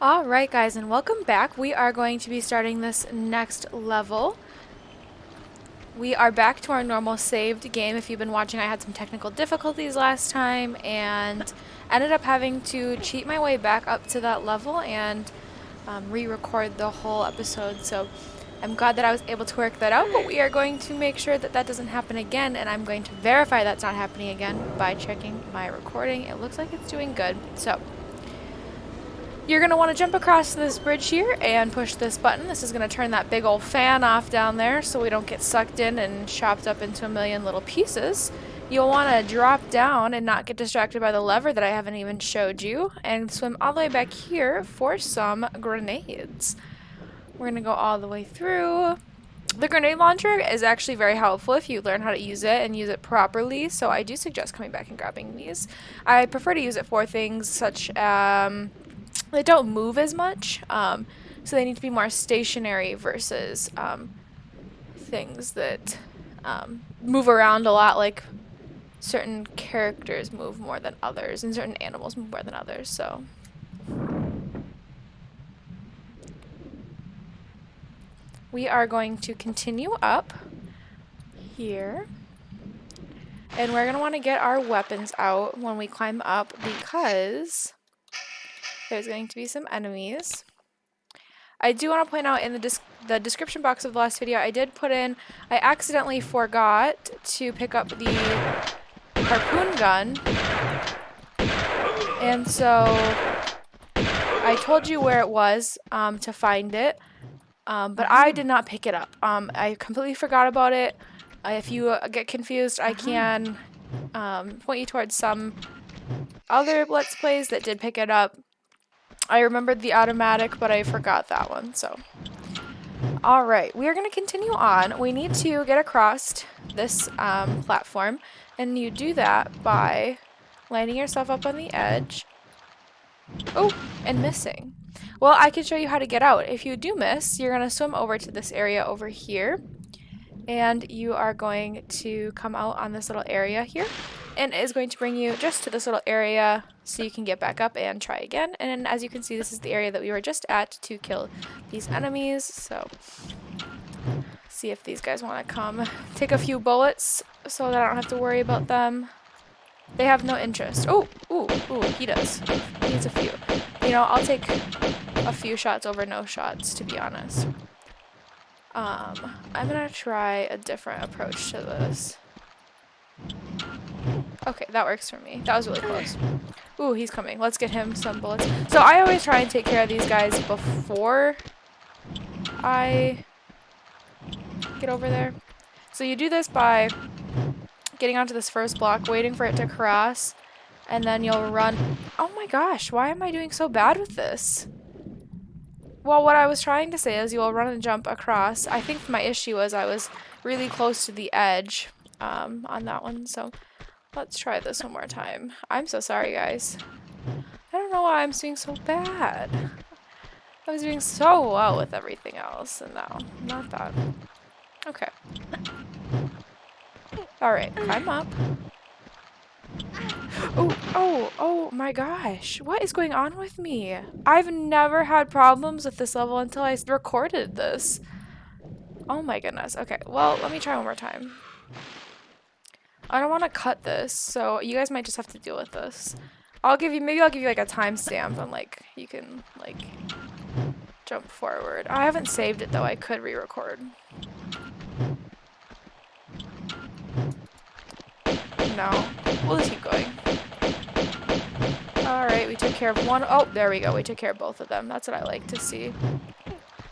Alright guys, and welcome back. We are going to be starting this next level. We are back to our normal saved game. If you've been watching, I had some technical difficulties last time and ended up having to cheat my way back up to that level and re-record the whole episode. So I'm glad that I was able to work that out, but we are going to make sure that that doesn't happen again, and I'm going to verify that's not happening again by checking my recording. It looks like it's doing good. So you're going to want to jump across this bridge here and push this button. This is going to turn that big old fan off down there so we don't get sucked in and chopped up into a million little pieces. You'll want to drop down and not get distracted by the lever that I haven't even showed you, and swim all the way back here for some grenades. We're going to go all the way through. The grenade launcher is actually very helpful if you learn how to use it and use it properly, so I do suggest coming back and grabbing these. I prefer to use it for things such as they don't move as much, so they need to be more stationary versus things that move around a lot, like certain characters move more than others and certain animals move more than others. So we are going to continue up here, and we're going to want to get our weapons out when we climb up because there's going to be some enemies. I do want to point out in the description box of the last video, I did put in, I accidentally forgot to pick up the harpoon gun, and so I told you where it was to find it, but I did not pick it up. I completely forgot about it. If you get confused, I can point you towards some other Let's Plays that did pick it up. I remembered the automatic, but I forgot that one, so. Alright, we are going to continue on. We need to get across this platform, and you do that by lining yourself up on the edge. Oh, and missing. Well, I can show you how to get out. If you do miss, you're going to swim over to this area over here, and you are going to come out on this little area here, and it is going to bring you just to this little area so you can get back up and try again. And as you can see, this is the area that we were just at to kill these enemies. So see if these guys want to come take a few bullets so that I don't have to worry about them. They have no interest. Oh, ooh, he does. He needs a few. You know, I'll take a few shots over no shots, to be honest. I'm gonna try a different approach to this. Okay, that works for me. That was really close. Ooh, he's coming. Let's get him some bullets. So I always try and take care of these guys before I get over there. So you do this by getting onto this first block, waiting for it to cross, and then you'll run. Oh my gosh, why am I doing so bad with this? Well, what I was trying to say is you will run and jump across. I think my issue was I was really close to the edge on that one, so let's try this one more time. I'm so sorry, guys. I don't know why I'm doing so bad. I was doing so well with everything else, and now, not that. Okay. Alright, climb up. Oh my gosh. What is going on with me? I've never had problems with this level until I recorded this. Oh my goodness. Okay, well, let me try one more time. I don't want to cut this, so you guys might just have to deal with this. Maybe I'll give you like a timestamp and like you can like jump forward. I haven't saved it though. I could re-record. No, we'll just keep going. Alright, we took care of one. Oh, there we go. We took care of both of them. That's what I like to see.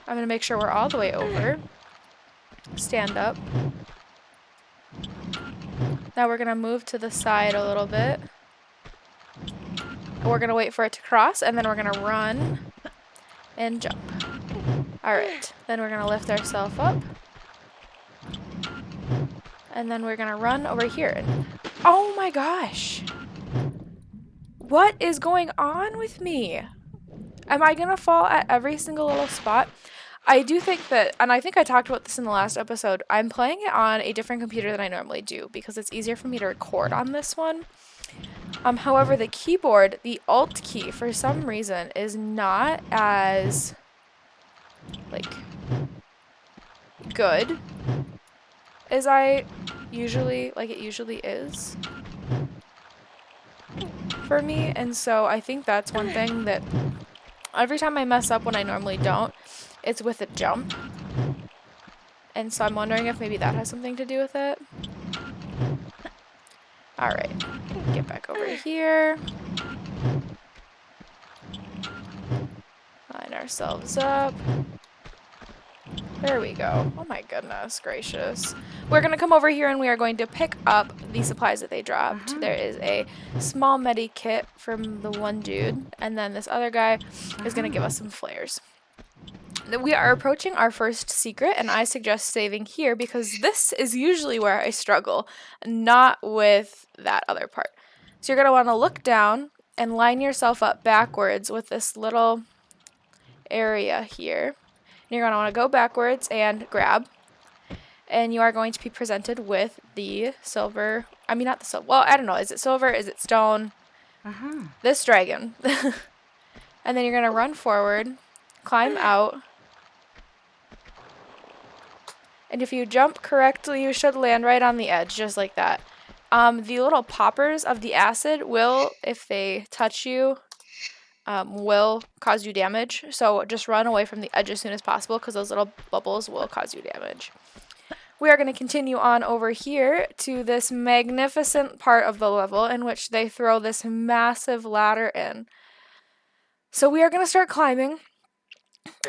I'm gonna make sure we're all the way over. Stand up. Now we're gonna move to the side a little bit. We're gonna wait for it to cross, and then we're gonna run and jump. Alright, then we're gonna lift ourselves up. And then we're gonna run over here. Oh my gosh! What is going on with me? Am I gonna fall at every single little spot? I do think that, and I think I talked about this in the last episode, I'm playing it on a different computer than I normally do because it's easier for me to record on this one. However, the keyboard, the Alt key, for some reason, is not as, like, good as I usually, like it usually is for me. And so I think that's one thing that every time I mess up when I normally don't, it's with a jump. And so I'm wondering if maybe that has something to do with it. Alright, get back over here. Line ourselves up. There we go. Oh my goodness gracious. We're going to come over here and we are going to pick up the supplies that they dropped. There is a small medi kit from the one dude, and then this other guy is going to give us some flares. We are approaching our first secret, and I suggest saving here because this is usually where I struggle, not with that other part. So you're going to want to look down and line yourself up backwards with this little area here. And you're going to want to go backwards and grab. And you are going to be presented with the silver, I mean not the silver, well I don't know, is it silver, is it stone? This dragon. And then you're going to run forward, climb out. And if you jump correctly, you should land right on the edge, just like that. The little poppers of the acid will, if they touch you, will cause you damage. So just run away from the edge as soon as possible because those little bubbles will cause you damage. We are going to continue on over here to this magnificent part of the level in which they throw this massive ladder in. So we are going to start climbing.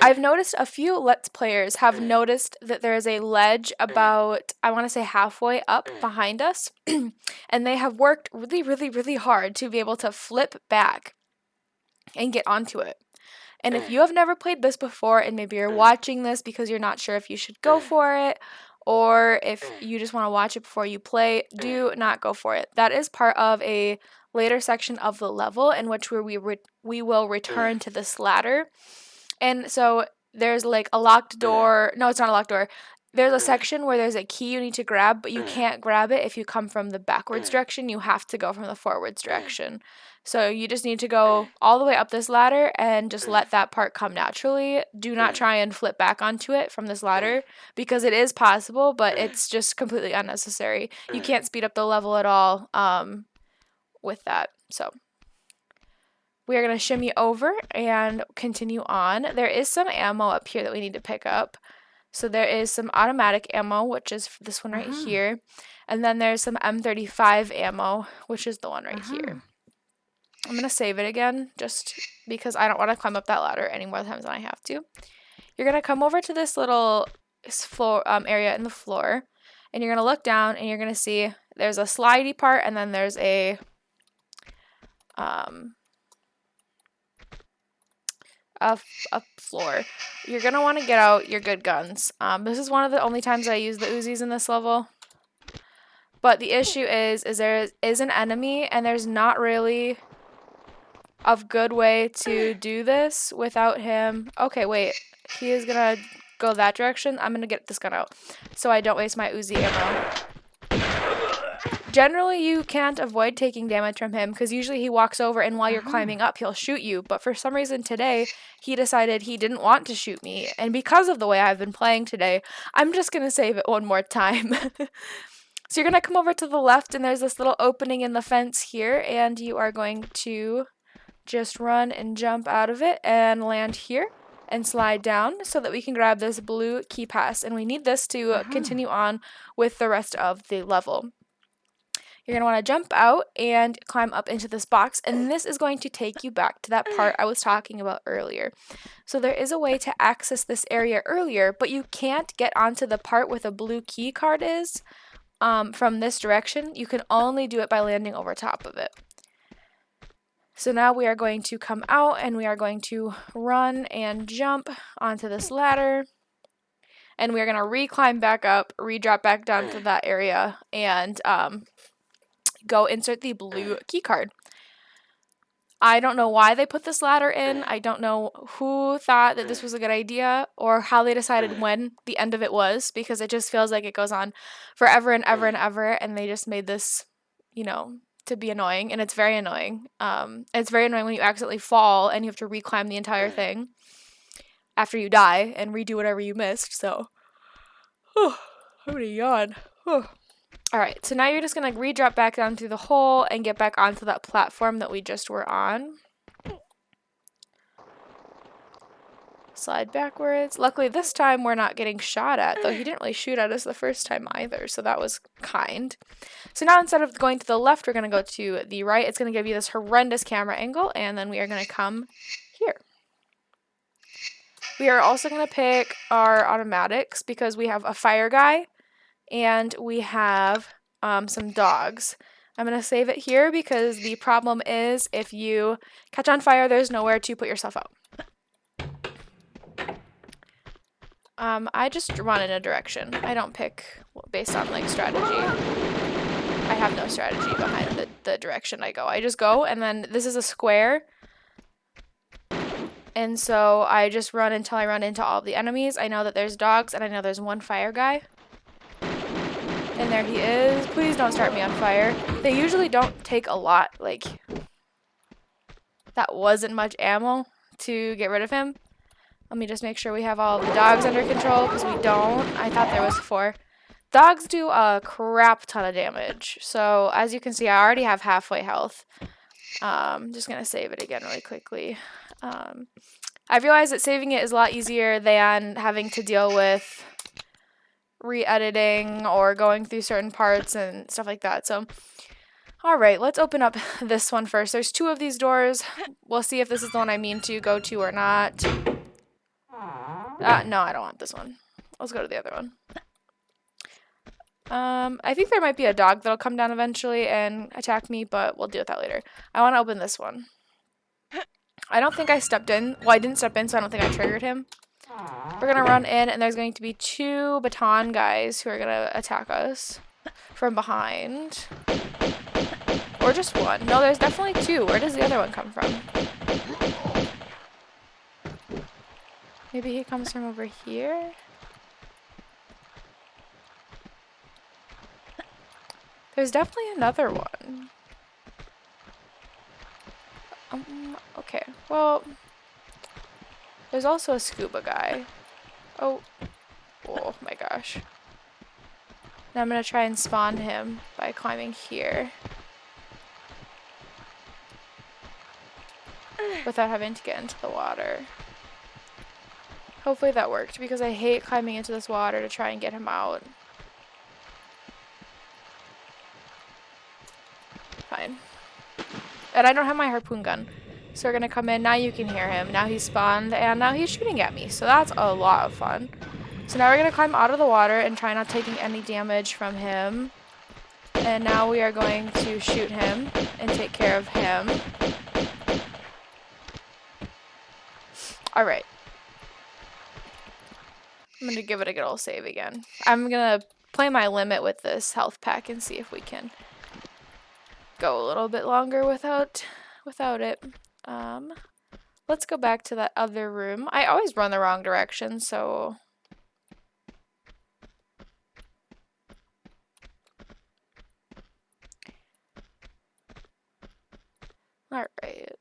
I've noticed a few Let's Players have noticed that there is a ledge about, I want to say halfway up behind us, and they have worked really, really, really hard to be able to flip back and get onto it. And if you have never played this before and maybe you're watching this because you're not sure if you should go for it, or if you just want to watch it before you play, do not go for it. That is part of a later section of the level in which we will return to this ladder. And so there's like a locked door. No, it's not a locked door. There's a section where there's a key you need to grab, but you can't grab it if you come from the backwards direction. You have to go from the forwards direction. So you just need to go all the way up this ladder and just let that part come naturally. Do not try and flip back onto it from this ladder because it is possible, but it's just completely unnecessary. You can't speed up the level at all with that. So we are going to shimmy over and continue on. There is some ammo up here that we need to pick up. So there is some automatic ammo, which is this one right here. And then there's some M35 ammo, which is the one right here. I'm going to save it again just because I don't want to climb up that ladder any more times than I have to. You're going to come over to this little floor area in the floor. And you're going to look down and you're going to see there's a slidey part and then there's a floor. You're going to want to get out your good guns. This is one of the only times I use the Uzis in this level. But the issue is there is an enemy and there's not really a good way to do this without him. Okay, wait. He is going to go that direction. I'm going to get this gun out so I don't waste my Uzi ammo. Generally, you can't avoid taking damage from him because usually he walks over and while you're climbing up, he'll shoot you. But for some reason today, he decided he didn't want to shoot me. And because of the way I've been playing today, I'm just going to save it one more time. So you're going to come over to the left and there's this little opening in the fence here. And you are going to just run and jump out of it and land here and slide down so that we can grab this blue key pass. And we need this to continue on with the rest of the level. You're going to want to jump out and climb up into this box, and this is going to take you back to that part I was talking about earlier. So there is a way to access this area earlier, but you can't get onto the part where the blue key card is from this direction. You can only do it by landing over top of it. So now we are going to come out and we are going to run and jump onto this ladder. And we are going to re-climb back up, re-drop back down to that area, and go insert the blue key card. I don't know why they put this ladder in. I don't know who thought that this was a good idea or how they decided when the end of it was, because it just feels like it goes on forever and ever and ever, and they just made this, you know, to be annoying, and it's very annoying. It's very annoying when you accidentally fall and you have to reclimb the entire thing after you die and redo whatever you missed, so. I'm gonna yawn. Alright, so now you're just gonna re-drop back down through the hole and get back onto that platform that we just were on. Slide backwards. Luckily this time we're not getting shot at, though he didn't really shoot at us the first time either, so that was kind. So now instead of going to the left, we're going to go to the right. It's going to give you this horrendous camera angle, and then we are going to come here. We are also going to pick our automatics because we have a fire guy and we have some dogs. I'm going to save it here because the problem is if you catch on fire, there's nowhere to put yourself out. I just run in a direction. I don't pick based on like strategy. I have no strategy behind the direction I go. I just go, and then this is a square. And so I just run until I run into all of the enemies. I know that there's dogs, and I know there's one fire guy. And there he is. Please don't start me on fire. They usually don't take a lot. Like, that wasn't much ammo to get rid of him. Let me just make sure we have all of the dogs under control, because we don't. I thought there was 4. Dogs do a crap ton of damage. So, as you can see, I already have halfway health. I'm just going to save it again really quickly. I realized that saving it is a lot easier than having to deal with re-editing or going through certain parts and stuff like that. So, alright, let's open up this one first. There's 2 of these doors. We'll see if this is the one I mean to go to or not. No, I don't want this one. Let's go to the other one. I think there might be a dog that'll come down eventually and attack me, but we'll deal with that later. I want to open this one. I don't think I stepped in. Well, I didn't step in, so I don't think I triggered him. We're going to run in, and there's going to be 2 baton guys who are going to attack us from behind. Or just 1. No, there's definitely 2. Where does the other one come from? Maybe he comes from over here? There's definitely another one. Okay. Well, there's also a scuba guy. Oh my gosh. Now I'm gonna try and spawn him by climbing here. Without having to get into the water. Hopefully that worked, because I hate climbing into this water to try and get him out. Fine. And I don't have my harpoon gun. So we're gonna come in. Now you can hear him. Now he's spawned, and now he's shooting at me. So that's a lot of fun. So now we're gonna climb out of the water and try not taking any damage from him. And now we are going to shoot him and take care of him. Alright. I'm going to give it a good old save again. I'm going to play my limit with this health pack and see if we can go a little bit longer without it. Let's go back to that other room. I always run the wrong direction, so... Alright.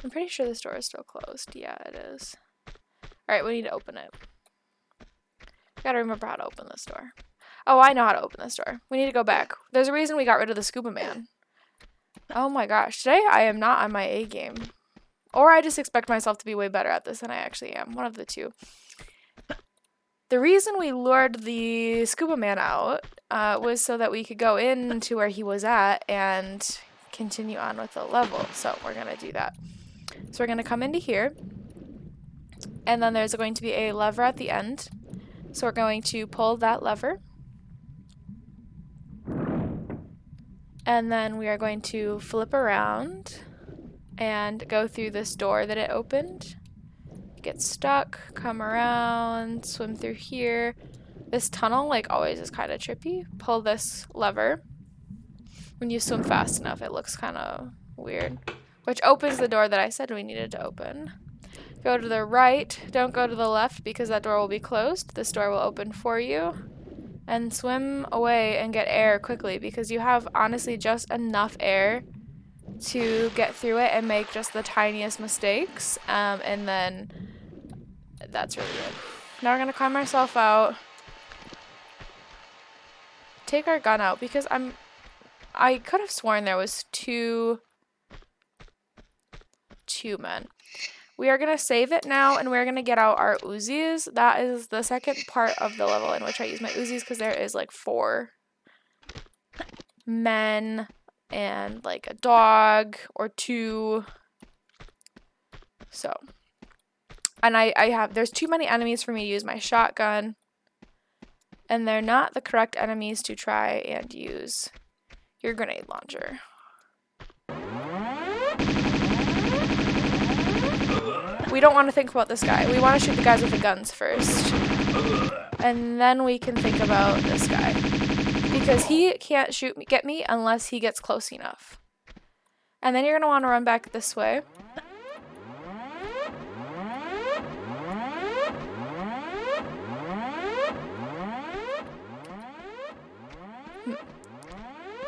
I'm pretty sure this door is still closed. Yeah, it is. Alright, we need to open it. Gotta remember how to open this door. Oh, I know how to open this door. We need to go back. There's a reason we got rid of the scuba man. Oh my gosh. Today I am not on my A game. Or I just expect myself to be way better at this than I actually am. One of the two. The reason we lured the scuba man out was so that we could go into where he was at and continue on with the level. So we're going to do that. So we're going to come into here. And then there's going to be a lever at the end. So we're going to pull that lever. And then we are going to flip around and go through this door that it opened. Get stuck, come around, swim through here. This tunnel, like always, is kind of trippy. Pull this lever. When you swim fast enough, it looks kind of Weird. Which opens the door that I said we needed to open. Go to the right. Don't go to the left because that door will be closed. This door will open for you. And swim away and get air quickly because you have honestly just enough air to get through it and make just the tiniest mistakes. And then that's really it. Now we're going to climb ourselves out. Take our gun out because I could have sworn there was two men. We are going to save it now, and we're going to get out our Uzis. That is the second part of the level in which I use my Uzis, because there is like 4 men and like a dog or 2. So, and there's too many enemies for me to use my shotgun, and they're not the correct enemies to try and use your grenade launcher. We don't want to think about this guy. We want to shoot the guys with the guns first. And then we can think about this guy. Because he can't get me unless he gets close enough. And then you're going to want to run back this way.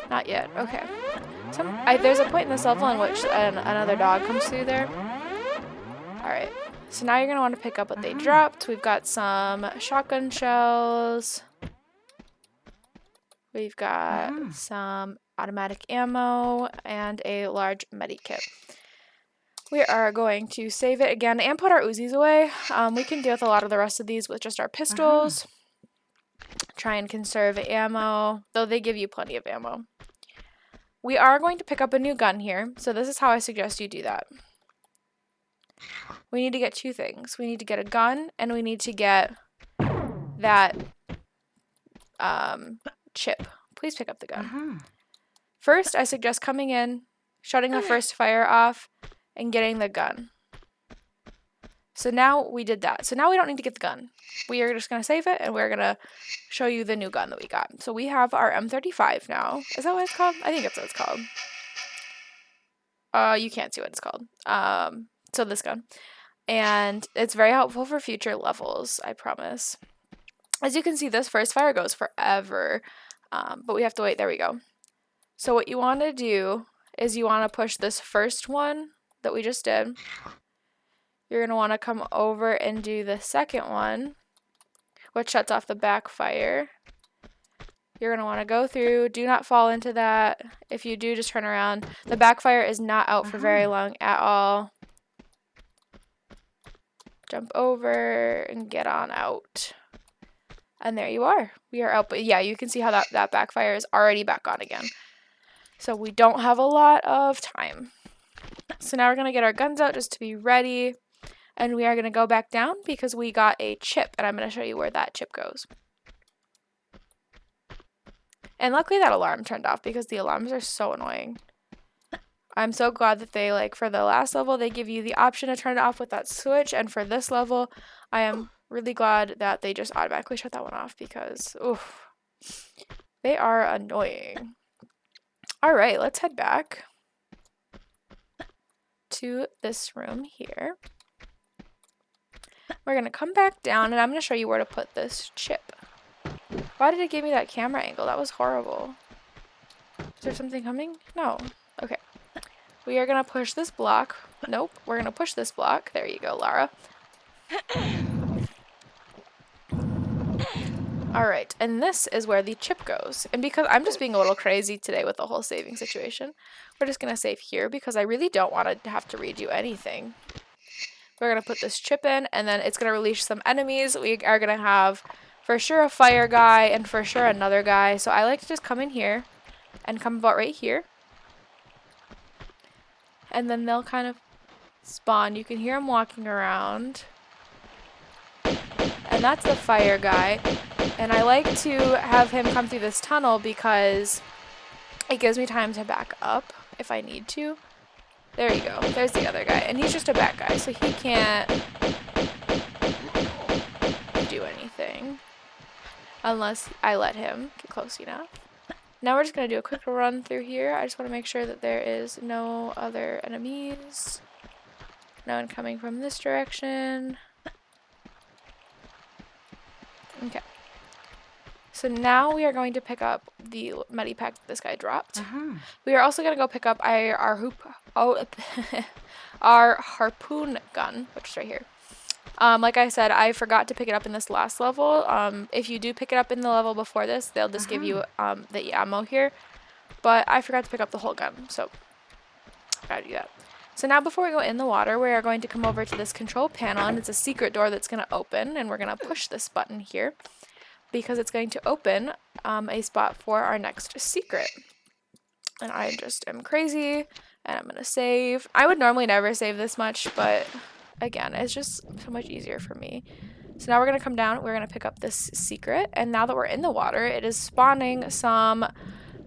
Not yet. Okay. There's a point in this level in which another dog comes through there. Alright, so now you're going to want to pick up what they dropped. We've got some shotgun shells. We've got some automatic ammo and a large medikit. We are going to save it again and put our Uzis away. We can deal with a lot of the rest of these with just our pistols. Try and conserve ammo, though they give you plenty of ammo. We are going to pick up a new gun here, so this is how I suggest you do that. We need to get 2 things. We need to get a gun, and we need to get that chip. Please pick up the gun. First, I suggest coming in, shutting the first fire off, and getting the gun. So now we did that. So now we don't need to get the gun. We are just going to save it, and we're going to show you the new gun that we got. So we have our M35 now. Is that what it's called? I think that's what it's called. You can't see what it's called. So this gun. And it's very helpful for future levels, I promise. As you can see, this first fire goes forever. But we have to wait. There we go. So what you want to do is you want to push this first one that we just did. You're going to want to come over and do the second one, which shuts off the backfire. You're going to want to go through. Do not fall into that. If you do, just turn around. The backfire is not out for very long at all. Jump over and get on out. And there you are. We are out. But yeah, you can see how that backfire is already back on again. So we don't have a lot of time. So now we're going to get our guns out just to be ready. And we are going to go back down because we got a chip. And I'm going to show you where that chip goes. And luckily that alarm turned off because the alarms are so annoying. I'm so glad that they, like, for the last level, they give you the option to turn it off with that switch. And for this level, I am really glad that they just automatically shut that one off because, oof, they are annoying. All right, let's head back to this room here. We're going to come back down, and I'm going to show you where to put this chip. Why did it give me that camera angle? That was horrible. Is there something coming? No. Okay. We are going to push this block. Nope. We're going to push this block. There you go, Lara. Alright, and this is where the chip goes. And because I'm just being a little crazy today with the whole saving situation, we're just going to save here because I really don't want to have to redo anything. We're going to put this chip in, and then it's going to release some enemies. We are going to have, for sure, a fire guy, and for sure another guy. So I like to just come in here, and come about right here. And then they'll kind of spawn. You can hear them walking around. And that's the fire guy. And I like to have him come through this tunnel because it gives me time to back up if I need to. There you go. There's the other guy. And he's just a bad guy, so he can't do anything unless I let him get close enough. Now we're just going to do a quick run through here. I just want to make sure that there is no other enemies. No one coming from this direction. Okay. So now we are going to pick up the medipack that this guy dropped. We are also going to go pick up our harpoon gun, which is right here. Like I said, I forgot to pick it up in this last level. If you do pick it up in the level before this, they'll just give you the ammo here. But I forgot to pick up the whole gun, so gotta do that. So now before we go in the water, we are going to come over to this control panel, and it's a secret door that's going to open, and we're going to push this button here because it's going to open a spot for our next secret. And I just am crazy, and I'm going to save. I would normally never save this much, but again, it's just so much easier for me. So now we're going to come down, we're going to pick up this secret, and now that we're in the water, it is spawning some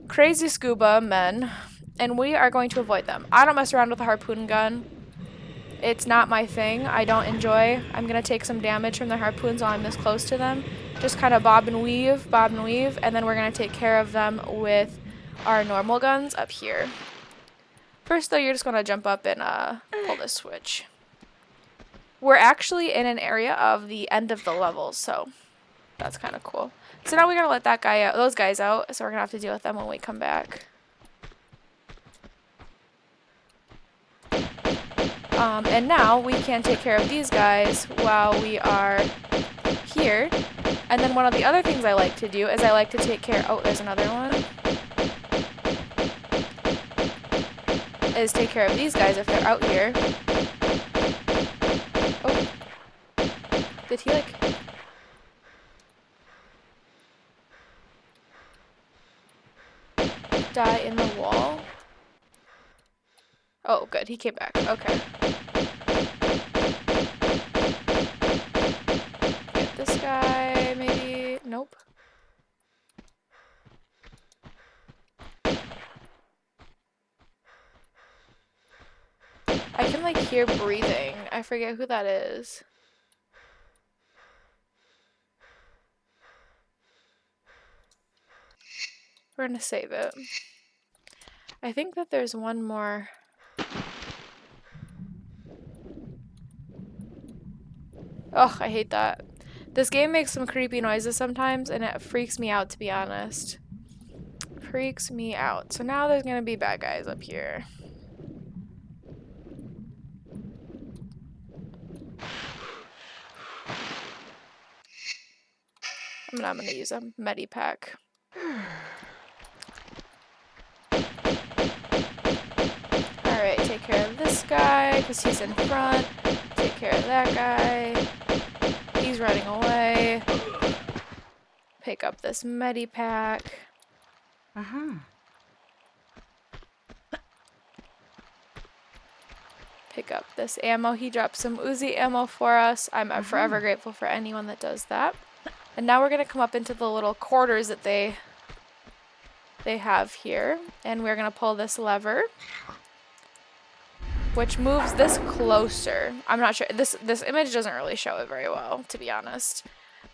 crazy scuba men, and we are going to avoid them. I don't mess around with a harpoon gun. It's not my thing. I don't enjoy. I'm going to take some damage from the harpoons while I'm this close to them. Just kind of bob and weave, and then we're going to take care of them with our normal guns up here. First, though, you're just going to jump up and pull this switch. We're actually in an area of the end of the level, so that's kind of cool. So now we're going to let that guy out, those guys out, so we're going to have to deal with them when we come back. And now we can take care of these guys while we are here. And then one of the other things I like to do is I like to take care, oh, there's another one, is take care of these guys if they're out here. Oh, did he like... die in the wall? Oh, good. He came back. Okay. Get this guy, maybe. Nope. I can, like, hear breathing. I forget who that is. We're gonna save it. I think that there's one more. Ugh, I hate that. This game makes some creepy noises sometimes, and it freaks me out, to be honest. Freaks me out. So now there's gonna be bad guys up here. I'm gonna use a medipack. Alright, take care of this guy, because he's in front. Take care of that guy. He's running away. Pick up this medipack. Pick up this ammo. He dropped some Uzi ammo for us. I'm forever grateful for anyone that does that. And now we're going to come up into the little quarters that they have here. And we're going to pull this lever, which moves this closer. I'm not sure. This image doesn't really show it very well, to be honest.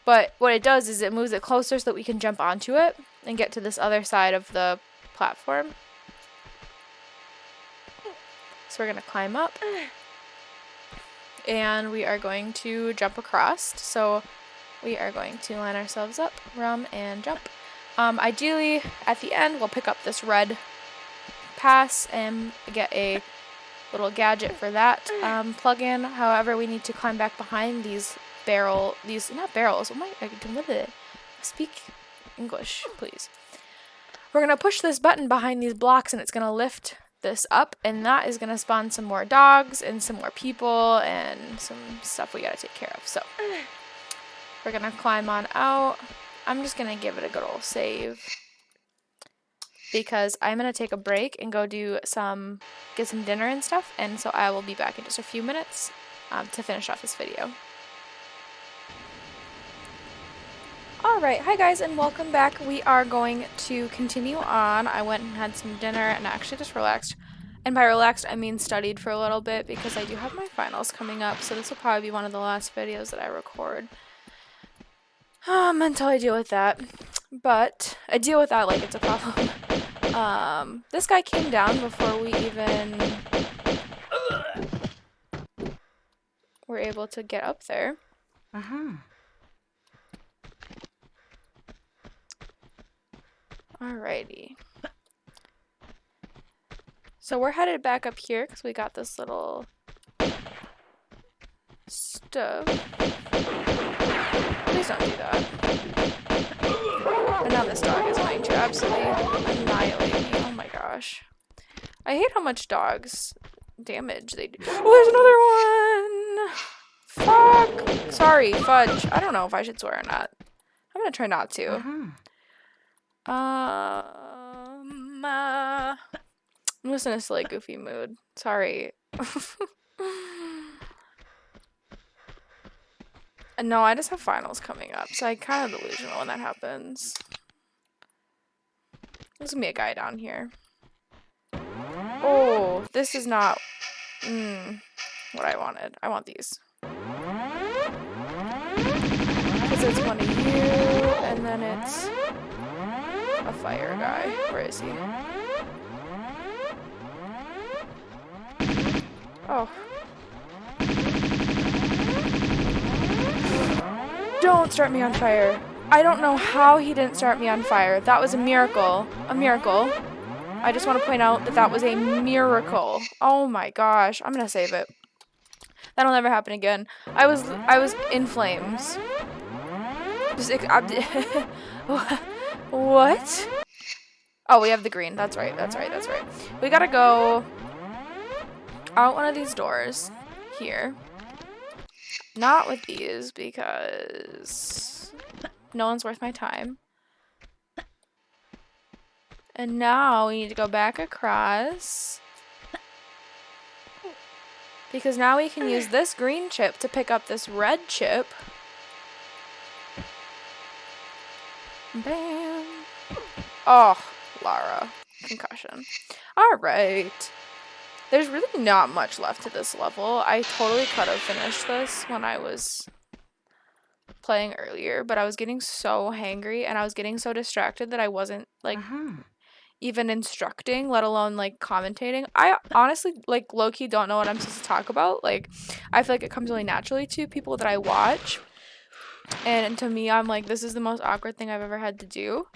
But what it does is it moves it closer so that we can jump onto it and get to this other side of the platform. So we're going to climb up. And we are going to jump across. So we are going to line ourselves up, rum, and jump. Ideally, at the end, we'll pick up this red pass and get a little gadget for that plug-in. However, we need to climb back behind these not barrels. Oh my, I can live it. Speak English, please. We're going to push this button behind these blocks, and it's going to lift this up, and that is going to spawn some more dogs and some more people and some stuff we got to take care of. So we're going to climb on out. I'm just going to give it a good old save because I'm going to take a break and go get some dinner and stuff, and so I will be back in just a few minutes to finish off this video. Alright, hi guys and welcome back. We are going to continue on. I went and had some dinner and actually just relaxed. And by relaxed, I mean studied for a little bit because I do have my finals coming up, so this will probably be one of the last videos that I record until I deal with that. But I deal with that like it's a problem. This guy came down before we even were able to get up there. Alrighty. So we're headed back up here because we got this little stuff. Please don't do that. And now this dog is going to absolutely annihilate me. Oh my gosh. I hate how much dogs damage they do. Oh, there's another one! Fuck! Sorry, fudge. I don't know if I should swear or not. I'm gonna try not to. I'm just in a silly, goofy mood. Sorry. And no, I just have finals coming up, so I kind of delusional when that happens. There's gonna be a guy down here. Oh, this is not what I wanted. I want these. Because it's one of you, and then it's a fire guy. Where is he? Oh. Don't start me on fire. I don't know how he didn't start me on fire. That was a miracle. A miracle. I just want to point out that that was a miracle. Oh my gosh. I'm gonna save it. That'll never happen again. I was in flames. Just what? Oh, we have the green. That's right. We gotta go out one of these doors here. Not with these because no one's worth my time. And now we need to go back across. Because now we can use this green chip to pick up this red chip. Bam. Oh, Lara. Concussion. Alright. There's really not much left to this level. I totally could have finished this when I was playing earlier, but I was getting so hangry and I was getting so distracted that I wasn't, like, even instructing, let alone, like, commentating. I honestly, like, low-key don't know what I'm supposed to talk about. Like, I feel like it comes really naturally to people that I watch. And to me, I'm like, this is the most awkward thing I've ever had to do.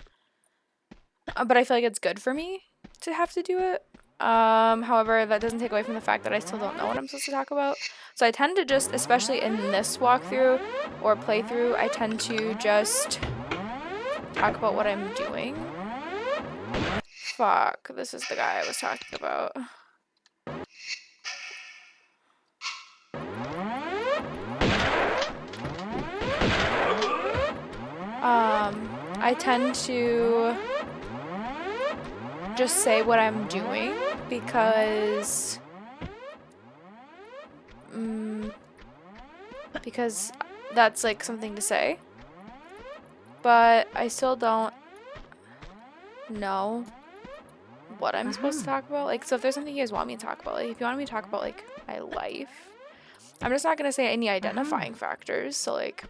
But I feel like it's good for me to have to do it. However, that doesn't take away from the fact that I still don't know what I'm supposed to talk about. So I tend to just, especially in this walkthrough or playthrough, I tend to just talk about what I'm doing. Fuck, this is the guy I was talking about. I tend to just say what I'm doing because that's like something to say, but I still don't know what I'm supposed to talk about. Like, so if there's something you guys want me to talk about, like if you want me to talk about like my life, I'm just not gonna say any identifying factors. So like,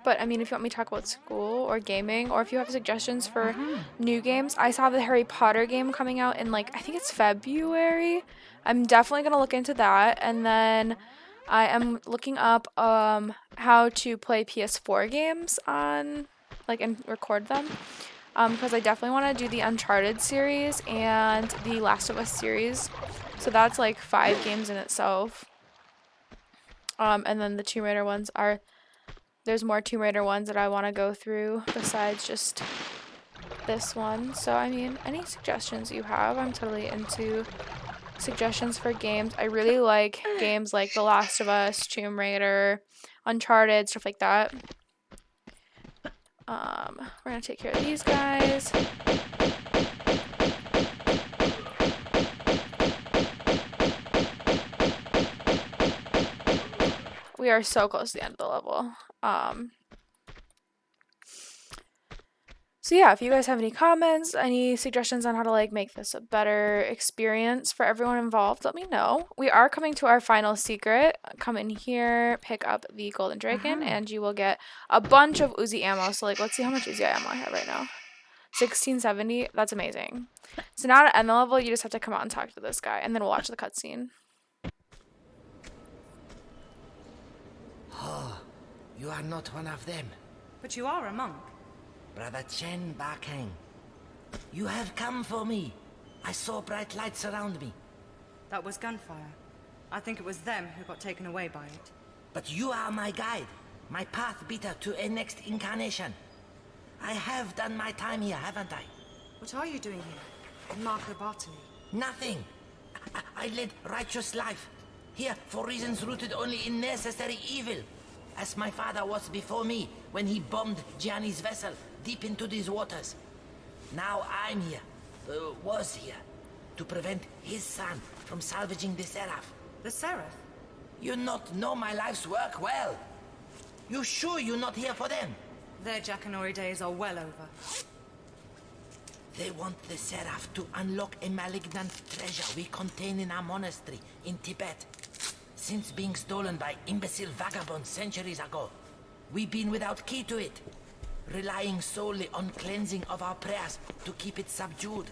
but I mean, if you want me to talk about school or gaming, or if you have suggestions for new games, I saw the Harry Potter game coming out in like, I think it's February. I'm definitely gonna look into that. And then I am looking up how to play PS4 games on, like, and record them. Because I definitely want to do the Uncharted series and the Last of Us series. So that's like 5 games in itself. And then the Tomb Raider ones are, there's more Tomb Raider ones that I want to go through besides just this one. So, I mean, any suggestions you have, I'm totally into suggestions for games. I really like games like The Last of Us, Tomb Raider, Uncharted, stuff like that. We're gonna take care of these guys. We are so close to the end of the level. So yeah, if you guys have any comments, any suggestions on how to like make this a better experience for everyone involved, let me know. We are coming to our final secret. Come in here, pick up the golden dragon, and you will get a bunch of Uzi ammo. So like, let's see how much Uzi ammo I have right now. 1670. That's amazing. So now to end the level, you just have to come out and talk to this guy, and then we'll watch the cutscene. Oh, you are not one of them. But you are a monk. Brother Chen Bakang. You have come for me. I saw bright lights around me. That was gunfire. I think it was them who got taken away by it. But you are my guide, my path beater to a next incarnation. I have done my time here, haven't I? What are you doing here, in Marco Bartoli? Nothing. I led righteous life. Here for reasons rooted only in necessary evil. As my father was before me when he bombed Gianni's vessel deep into these waters. Now I'm here, was here, to prevent his son from salvaging the Seraph. The Seraph? You not know my life's work well. You sure you're not here for them? Their Jackanory days are well over. They want the Seraph to unlock a malignant treasure we contain in our monastery in Tibet. Since being stolen by imbecile vagabonds centuries ago, we've been without key to it, relying solely on cleansing of our prayers to keep it subdued.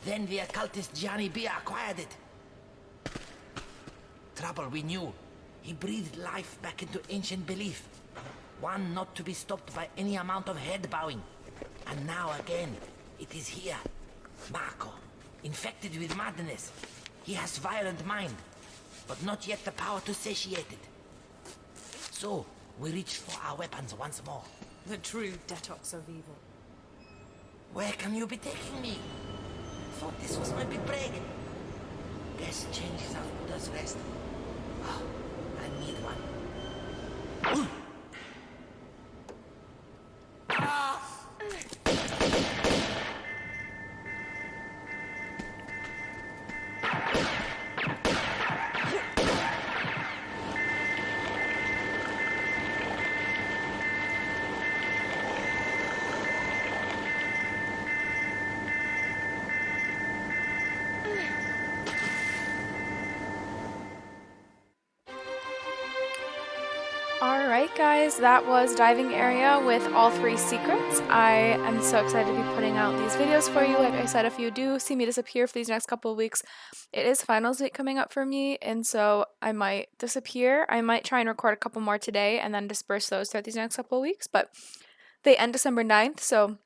Then the occultist Gianni B acquired it. Trouble we knew. He breathed life back into ancient belief. One not to be stopped by any amount of head bowing. And now again, it is here. Marco, infected with madness. He has violent mind, but not yet the power to satiate it. So, we reach for our weapons once more. The true detox of evil. Where can you be taking me? Thought this was my big break. Guess changes have put us rest. Oh, I need one. Alright guys, that was Diving Area with all 3 secrets. I am so excited to be putting out these videos for you. Like I said, if you do see me disappear for these next couple of weeks, it is finals week coming up for me, and so I might disappear. I might try and record a couple more today and then disperse those throughout these next couple of weeks, but they end December 9th, so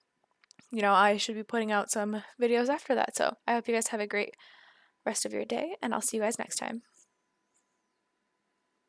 you know, I should be putting out some videos after that. So I hope you guys have a great rest of your day, and I'll see you guys next time.